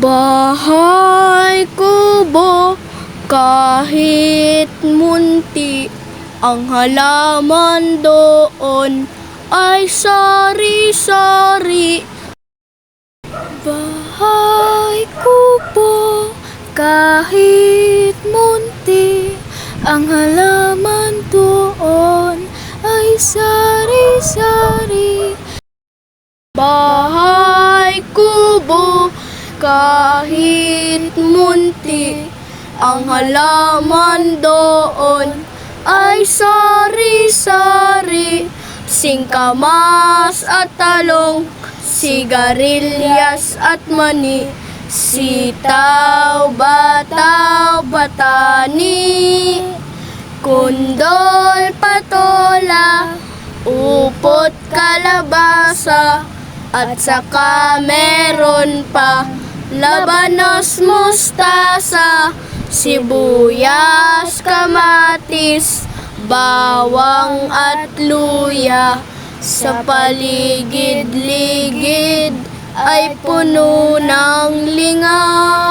Bahay kubo, kahit munti, ang halaman doon ay sari-sari. Bahay kubo, kahit munti, ang halaman doon ay sari-sari. Bahay kubo, kahit munti, ang halaman doon ay sari-sari. Singkamas at talong, sigarilyas at mani, sitaw, bataw, batani, kundol, patola, upot, kalabasa, at saka meron pa labanos, mustasa, sibuyas, kamatis, bawang at luya. Sa paligid-ligid ay puno ng linga.